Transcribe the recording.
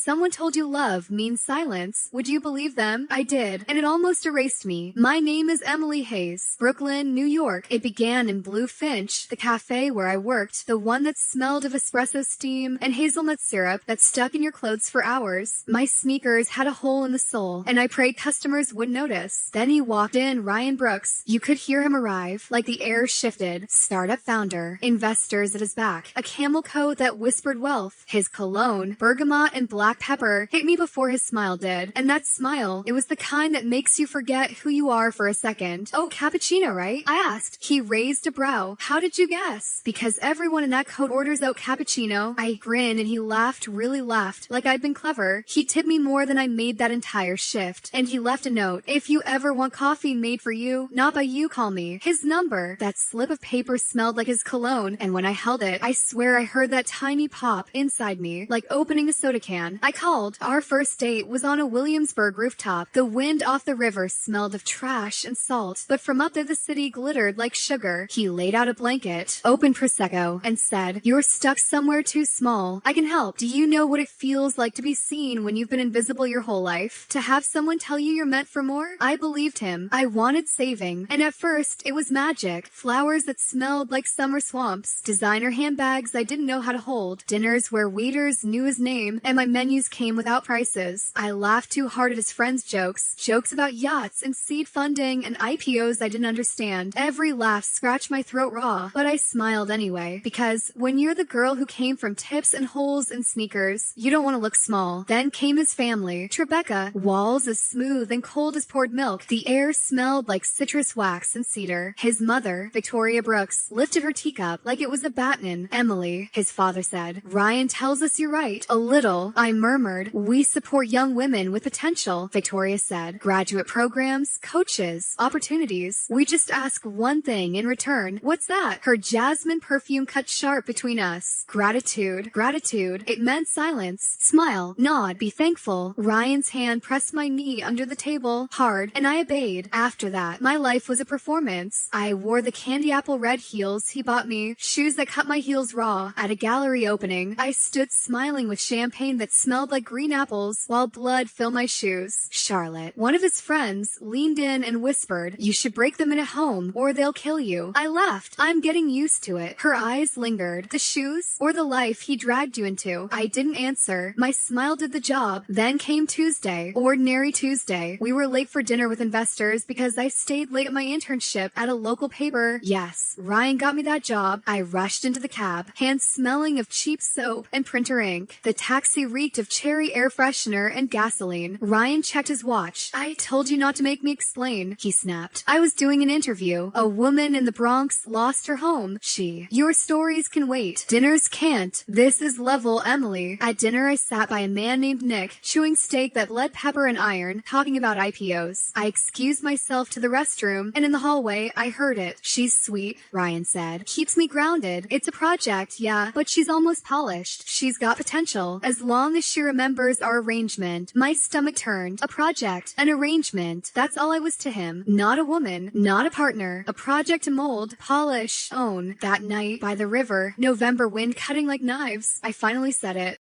Someone told you love means silence. Would you believe them? I did, and it almost erased me. My name is Emily Hayes, Brooklyn, New York. It began in Blue Finch, the cafe where I worked, the one that smelled of espresso steam and hazelnut syrup that stuck in your clothes for hours. My sneakers had a hole in the sole, and I prayed customers wouldn't notice. Then he walked in, Ryan Brooks. You could hear him arrive, like the air shifted. Startup founder, investors at his back, a camel coat that whispered wealth. His cologne, bergamot and black pepper, hit me before his smile did. And that smile, it was the kind that makes you forget who you are for a second. Oh, cappuccino, right? I asked. He raised a brow. How did you guess? Because everyone in that coat orders out cappuccino. I grinned and he laughed, really laughed, like I'd been clever. He tipped me more than I made that entire shift. And he left a note. If you ever want coffee made for you, not by you, call me. His number. That slip of paper smelled like his cologne, and when I held it, I swear I heard that tiny pop inside me, like opening a soda can. I called. Our first date was on a Williamsburg rooftop. The wind off the river smelled of trash and salt, but from up there the city glittered like sugar. He laid out a blanket, opened Prosecco, and said, "You're stuck somewhere too small. I can help. Do you know what it feels like to be seen when you've been invisible your whole life? To have someone tell you you're meant for more?" I believed him. I wanted saving, and at first it was magic. Flowers that smelled like summer swamps, designer handbags I didn't know how to hold, dinners where waiters knew his name, and my menus came without prices. I laughed too hard at his friends' jokes about yachts and seed funding and IPOs I didn't understand. Every laugh scratched my throat raw, but I smiled anyway, because when you're the girl who came from tips and holes and sneakers, you don't want to look small. Then came his family, Tribeca, walls as smooth and cold as poured milk. The air smelled like citrus wax and cedar. His mother, Victoria Brooks, lifted her teacup like it was a baton. "Emily," his father said, "Ryan tells us you're right. A little." I murmured. "We support young women with potential," Victoria said. "Graduate programs, coaches, opportunities. We just ask one thing in return." "What's that?" Her jasmine perfume cut sharp between us. Gratitude. Gratitude. It meant silence. Smile. Nod. Be thankful. Ryan's hand pressed my knee under the table, hard, and I obeyed. After that, my life was a performance. I wore the candy apple red heels he bought me, shoes that cut my heels raw. At a gallery opening, I stood smiling with champagne that smelled like green apples while blood filled my shoes. Charlotte, one of his friends, leaned in and whispered, "You should break them in at home or they'll kill you." I laughed. I'm getting used to it. Her eyes lingered. The shoes or the life he dragged you into? I didn't answer. My smile did the job. Then came Tuesday, ordinary Tuesday. We were late for dinner with investors because I stayed late at my internship at a local paper. Yes, Ryan got me that job. I rushed into the cab, hands smelling of cheap soap and printer ink. The taxi reeked of cherry air freshener and gasoline. Ryan checked his watch. "I told you not to make me explain," he snapped. "I was doing an interview. A woman in the Bronx lost her home. Your stories can wait. Dinners can't. This is level Emily." At dinner I sat by a man named Nick, chewing steak that bled pepper and iron, talking about IPOs. I excused myself to the restroom, and in the hallway I heard it. "She's sweet," Ryan said. "Keeps me grounded. It's a project, yeah, but she's almost polished. She's got potential. As long as she remembers our arrangement." My stomach turned. A project, an arrangement. That's all I was to him. Not a woman, not a partner. A project to mold, polish, own. That night, by the river, November wind cutting like knives, I finally said it.